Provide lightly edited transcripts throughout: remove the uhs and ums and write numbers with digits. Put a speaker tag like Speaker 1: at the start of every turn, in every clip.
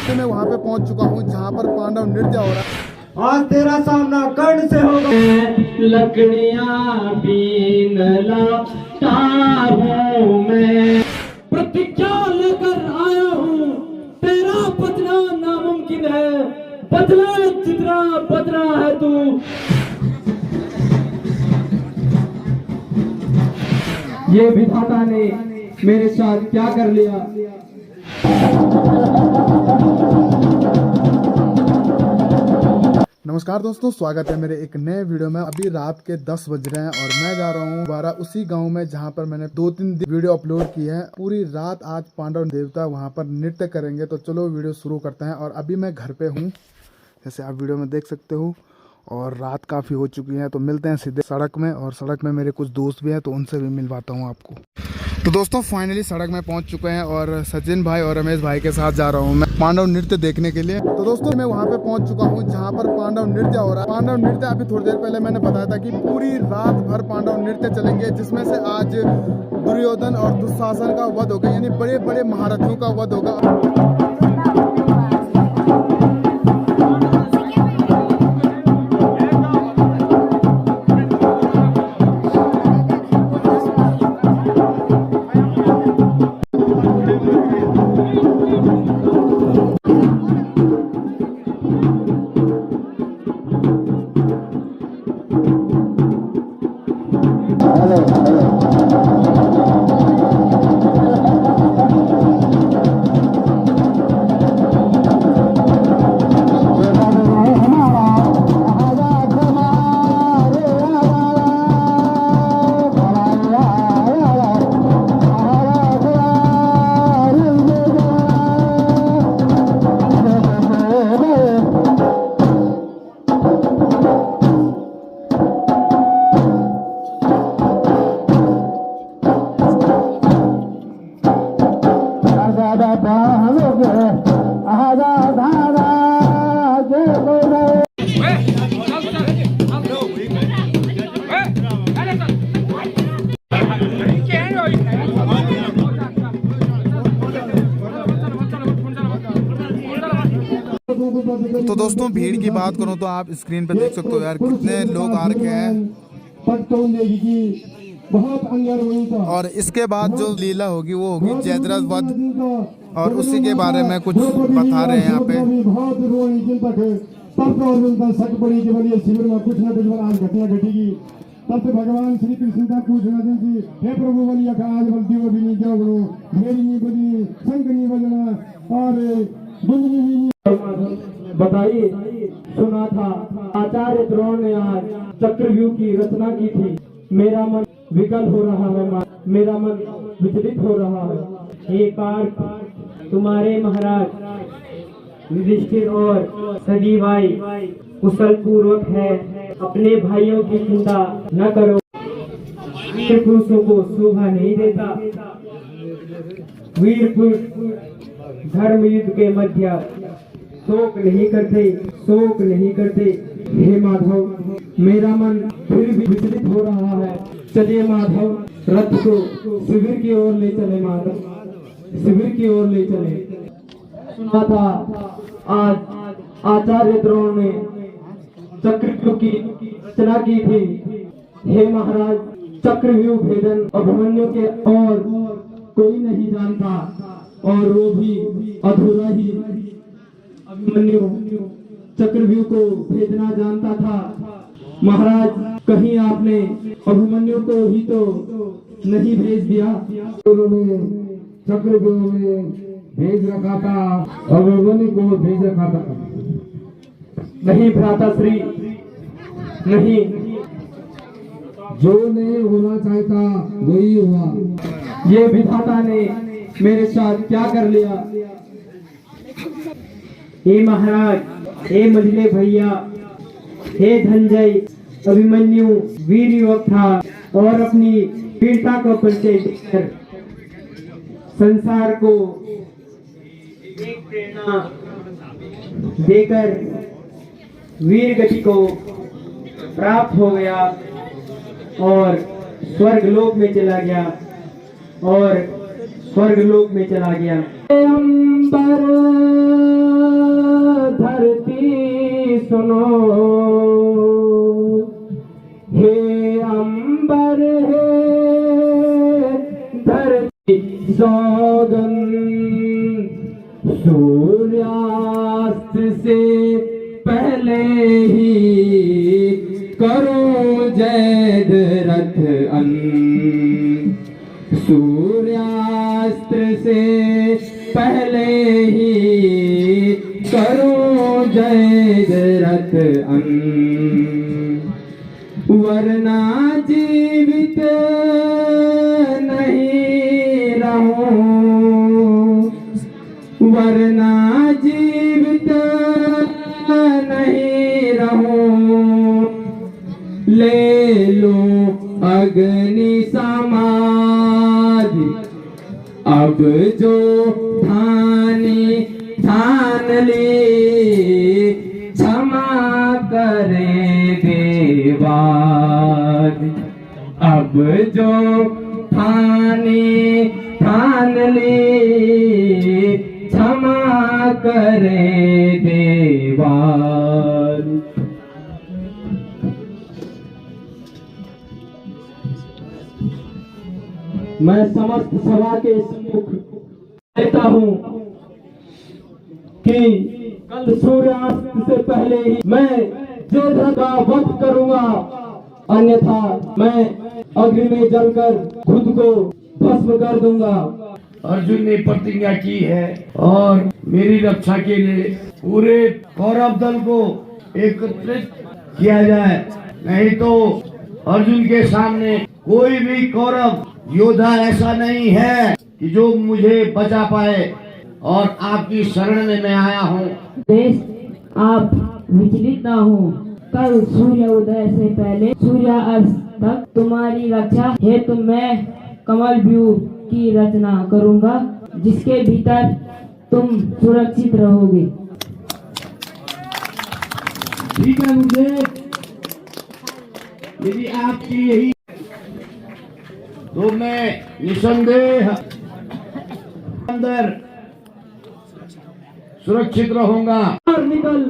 Speaker 1: मैं वहाँ पे पहुँच चुका हूँ जहाँ पर पांडव नृत्य हो रहा है।
Speaker 2: आज तेरा सामना कर्ण से होगा।
Speaker 3: लकड़ियां बीन लाता हूँ मैं, प्रतिज्ञा लेकर आया हूँ, तेरा बचना नामुमकिन है, बदला जितना बदला है तू। ये विधाता ने मेरे साथ क्या कर लिया।
Speaker 1: नमस्कार दोस्तों, स्वागत है मेरे एक नए वीडियो में। अभी रात के 10 बज रहे हैं और मैं जा रहा हूँ दोबारा उसी गांव में जहाँ पर मैंने 2-3 वीडियो अपलोड की है। पूरी रात आज पांडव देवता वहाँ पर नृत्य करेंगे, तो चलो वीडियो शुरू करते हैं। और अभी मैं घर पे हूँ, जैसे आप वीडियो में देख सकते हो, और रात काफ़ी हो चुकी है। तो मिलते हैं सीधे सड़क में, और सड़क में मेरे कुछ दोस्त भी हैं तो उनसे भी मिलवाता हूँ आपको। तो दोस्तों फाइनली सड़क में पहुंच चुके हैं और सचिन भाई और रमेश भाई के साथ जा रहा हूं मैं पांडव नृत्य देखने के लिए। तो दोस्तों मैं वहां पे पहुंच चुका हूं जहां पर पांडव नृत्य हो रहा है। पांडव नृत्य अभी थोड़ी देर पहले मैंने बताया था कि पूरी रात भर पांडव नृत्य चलेंगे, जिसमें से आज दुर्योधन और दुशासन का वध होगा, यानी बड़े बड़े महारथियों का वध होगा। तो दोस्तों भीड़ की बात करूं तो आप स्क्रीन पे देख सकते हो यार कितने लोग आ रखे हैं। और इसके बाद जो लीला होगी वो होगी जयद्रथ वध, और उसी के बारे में कुछ बता रहे हैं यहाँ पे।
Speaker 4: शिविर में कुछ न कुछ आज घटना घटेगी। तब तो भगवान श्री कृष्ण का पूछना जी, हे प्रभु बलिया का आज बलती वो भी नहीं क्या करो, मेरी नहीं बनी, शंख नहीं बजना और
Speaker 3: बताइए, सुना था आचार्य द्रोण ने आज चक्रव्यूह की रचना की थी। मेरा मन विकल हो रहा है, मेरा मन विचलित हो रहा है। हे पार्थ, तुम्हारे महाराज युधिष्ठिर और सभी भाई कुशल पूर्वक है, अपने भाइयों की चिंता न करो। वीर पुरुषों को शोभा नहीं देता, वीर पुरुष धर्म युद्ध के मध्य शोक नहीं करते। हे माधव, मेरा मन फिर भी विचलित हो रहा है। चलिए माधव, रथ को शिविर की ओर ले चले। माधव, शिविर की ओर ले चले। सुना था आज आचार्य द्रोण ने चक्रव्यूह की रचना की थी। हे महाराज, चक्रव्यूह भेदन अभिमन्यु के और कोई नहीं जानता, और वो भी अधूरा ही। अभिमन्यु चक्रव्यूह को भेजना जानता था। महाराज, कहीं आपने अभिमन्यु को ही तो नहीं भेज दिया?
Speaker 4: उन्होंने चक्रव्यूह में भेज रखा था, अभिमन्यु को भेज रखा था।
Speaker 3: नहीं भ्राता श्री, नहीं।
Speaker 4: जो नहीं होना चाहता वही हुआ।
Speaker 3: ये विधाता ने मेरे साथ क्या कर लिया। हे महाराज, हे मझले भैया, हे धनंजय, अभिमन्यु वीर युवक था और अपनी वीरता को परिचय देकर संसार को एक प्रेरणा देकर वीर गति को प्राप्त हो गया और स्वर्गलोक में चला गया। सुनो, हे अंबर है धरती सौगंध, सूर्यास्त से पहले ही करो जय रथ अन, सूर्यास्त्र से पहले ही करो जय रथ अन, वरना जीवित नहीं रहो, वरना जीवित नहीं रहो, ले लो अग्नि समाधि, अब जो ठानी ठान ली, क्षमा करे देवाद, अब जो ठानी ठान ली, क्षमा करे देवाद। मैं समस्त सभा के सम्मुख कहता हूँ कि कल सूर्यास्त से पहले ही मैं जयद्रथ का वध करूंगा, अन्यथा मैं अग्नि में जलकर खुद को भस्म कर दूंगा।
Speaker 5: अर्जुन ने प्रतिज्ञा की है और मेरी रक्षा के लिए पूरे कौरव दल को एकत्रित किया जाए, नहीं तो अर्जुन के सामने कोई भी कौरव योद्धा ऐसा नहीं है कि जो मुझे बचा पाए, और आपकी शरण में मैं आया हूँ।
Speaker 6: देश आप विचलित ना हो, कल सूर्य उदय से पहले सूर्यास्त तक तुम्हारी रक्षा हेतु मैं कमल व्यूह की रचना करूंगा, जिसके भीतर तुम सुरक्षित रहोगे।
Speaker 5: ठीक है मुझे, यदि आपकी यही तो मैं निसंदेह अंदर सुरक्षित रहूंगा।
Speaker 3: बाहर निकल,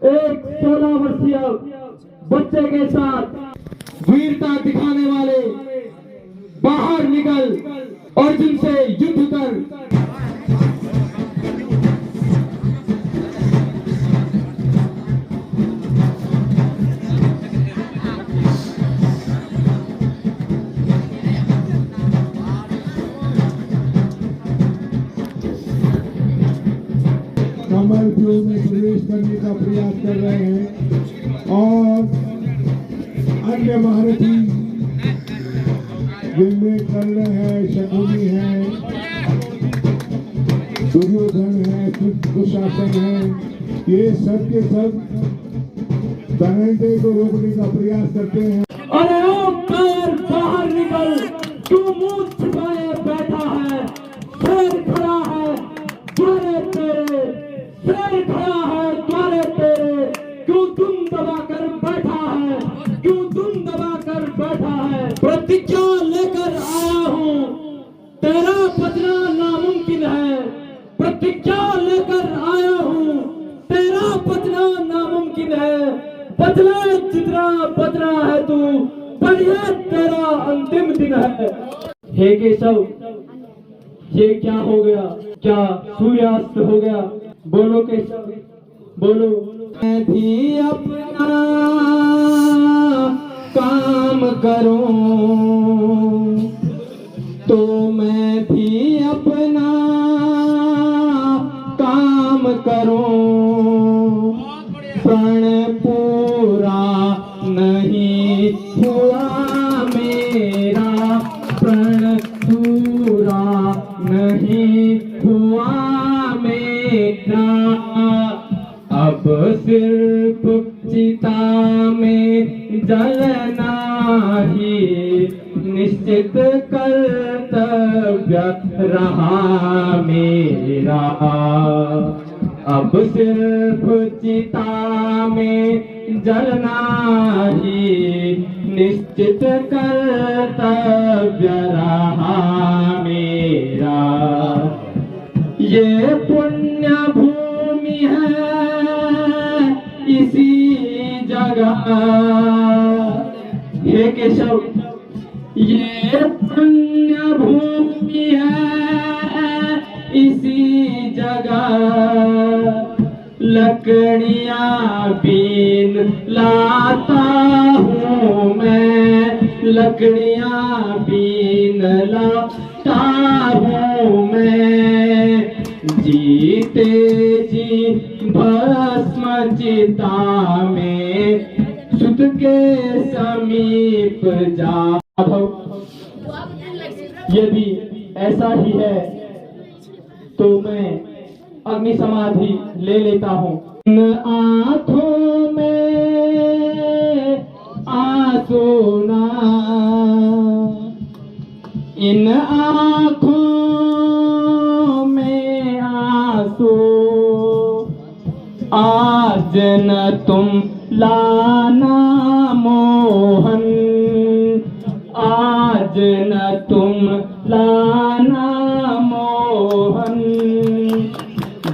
Speaker 3: एक 16 वर्षीय बच्चे के साथ वीरता दिखाने वाले बाहर निकल, अर्जुन से युद्ध कर।
Speaker 4: कमल व्यूह में प्रवेश करने का प्रयास कर रहे हैं और अन्य महारथी जिनमें कर्ण है, शकुनी है, दुर्योधन है, दुशासन है, ये सब के सब धनंजय को रोकने का प्रयास करते हैं।
Speaker 3: अरे ओ पैर बाहर निकल, तू मुंह छुपाए बैठा है, शेर खड़ा है द्वारे तेरे, शेर खड़ा है द्वारे तेरे, क्यों तुम दबा कर बैठा है, क्यों तुम दबा कर बैठा है। प्रतिज्ञा लेकर आया हूँ, तेरा बचना नामुमकिन है, प्रतिज्ञा लेकर आया हूँ, तेरा बचना नामुमकिन है, बचना जितना बचना है तू, बढ़िया तेरा अंतिम दिन है। हे केशव, ये क्या हो गया, क्या सूर्यास्त हो गया? बोलो केशव, बोलो। मैं भी अपना काम करूं तो मैं भी अपना काम करूं, प्रण पूरा नहीं हुआ मेरा, प्रण पूरा नहीं हुआ मेरा, अब सिर्फ चिता में जलना ही निश्चित कर्तव्य रहा मेरा, अब सिर्फ चिता में जलना ही निश्चित कर्तव्य रहा मेरा। ये पुण्य भूमि है जगह। हे केशव, ये पुण्य भूमि है इसी जगह, लकड़ियां बीन लाता हूँ मैं, लकड़ियां बीन लाता हूँ मैं, जीते जी भस्म चिता में सुत के समीप जा। यदि ऐसा ही है तो मैं अग्नि समाधि ले लेता हूँ। इन आँखों में आंसू ना, इन आँखों में आंसू, आज न तुम लाना मोहन, आज न तुम लाना मोहन,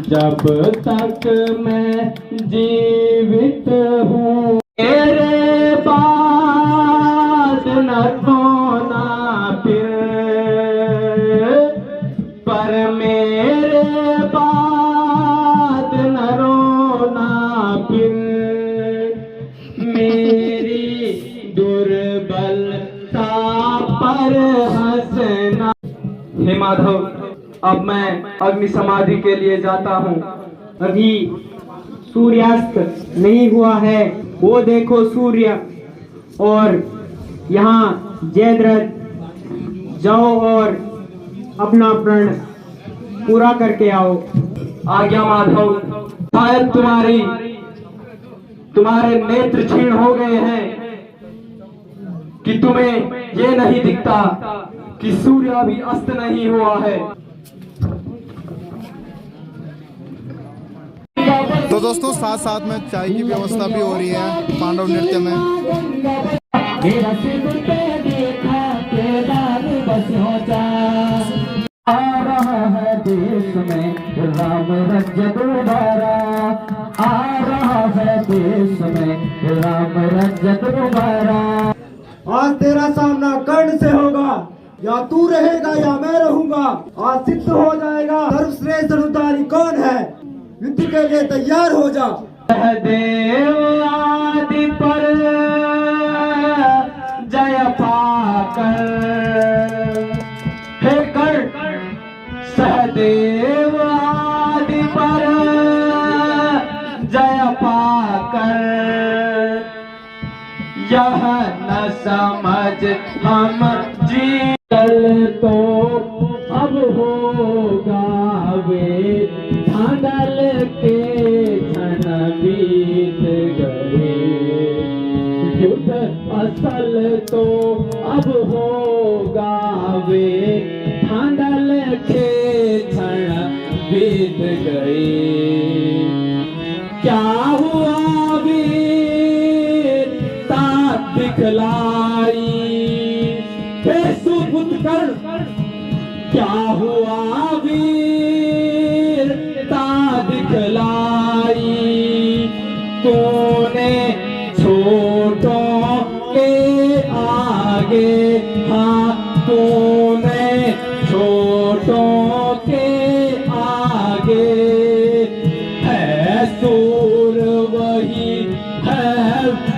Speaker 3: जब तक मैं जीवित हूँ मेरे बाद न रोना फिर, पर मेरे बाद न रोना फिर, मेरी दुर्बलता पर हंसना। हे माधव, अब मैं अग्नि समाधि के लिए जाता हूँ। अभी सूर्यास्त नहीं हुआ है, वो देखो सूर्य। और यहाँ जयद्रथ, जाओ और अपना प्रण पूरा करके आओ। आज्ञा माधव। शायद तुम्हारे नेत्र क्षीण हो गए हैं कि तुम्हें ये नहीं दिखता कि सूर्य अभी अस्त नहीं हुआ है।
Speaker 1: तो दोस्तों साथ साथ में चाय की व्यवस्था भी हो रही है पांडव नृत्य में।
Speaker 3: आ रहा है देश में राम राज्य दोबारा, आ रहा है देश में राम राज्य दोबारा।
Speaker 2: आज तेरा सामना कर्ण से होगा, या तू रहेगा या मैं रहूंगा। आज सिद्ध हो जाएगा सर्वश्रेष्ठ उद्धारी कौन है। युद्ध के लिए तैयार हो जा।
Speaker 3: देव आदि पर जय पाकर, हे कर्ण सहदेव आदि पर जय पाकर, यह न समझ हम जीतल तो अब होगा वे धांधल के क्षण बीत गए, युद्ध असल तो अब होगा वे धांधल के क्षण बीत गए। क्या हुआ वीरता दिखलाई, हे सुपुत्र कर्ण, क्या हुआ वीरता दिखलाई, तूने छोटों के आगे, हाँ तूने छोटों के आगे, है सूर वही है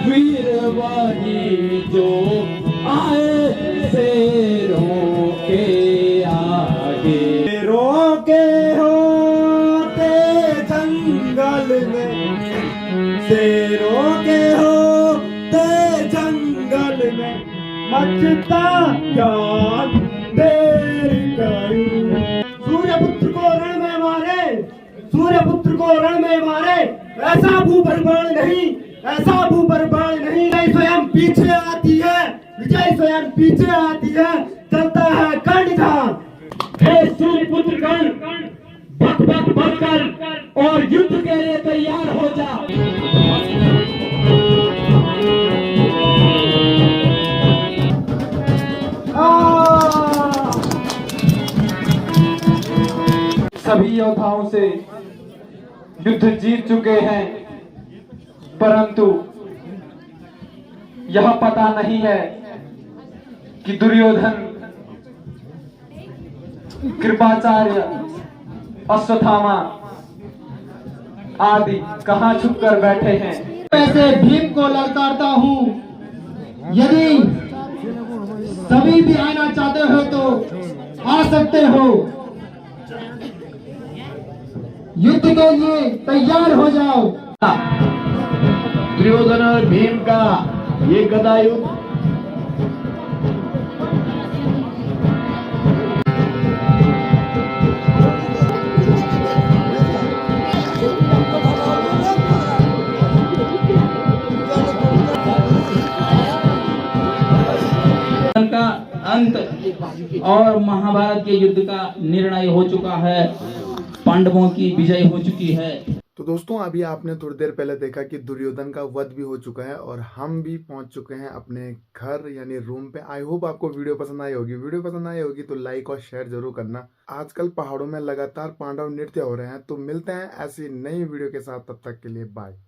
Speaker 3: वीर वही जो आए शेरों के आगे।
Speaker 2: शेरों के होते जंगल में, शेरों के होते जंगल में, मचता जान देर गई। सूर्यपुत्र को रण में मारे, सूर्यपुत्र को रण में मारे, ऐसा भूपरिमाण नहीं, ऐसा भूपरिमाण नहीं। विजय स्वयं पीछे आती है, विजय स्वयं पीछे आती है, चलता है कर्णधार।
Speaker 3: हे सूर्यपुत्र कर्ण, बक बक बक कर और युद्ध के लिए तैयार हो जा। सभी योद्धाओं से युद्ध जीत चुके हैं, परंतु यह पता नहीं है कि दुर्योधन, कृपाचार्य, अश्वत्थामा आदि कहाँ छुप कर बैठे हैं।
Speaker 2: ऐसे भीम को ललकारता हूँ, यदि सभी भी आना चाहते हो तो आ सकते हो। युद्ध के लिए तैयार हो जाओ।
Speaker 5: दुर्योधन और भीम का ये गदा युद्ध
Speaker 7: का अंत और महाभारत के युद्ध का निर्णय हो चुका है। पांडवों की विजय हो चुकी है।
Speaker 1: तो दोस्तों अभी आपने थोड़ी देर पहले देखा कि दुर्योधन का वध भी हो चुका है और हम भी पहुंच चुके हैं अपने घर यानी रूम पे। आई होप आपको वीडियो पसंद आई होगी। वीडियो पसंद आई होगी तो लाइक और शेयर जरूर करना। आजकल पहाड़ों में लगातार पांडव नृत्य हो रहे हैं। तो मिलते हैं ऐसी नई वीडियो के साथ, तब तक के लिए बाय।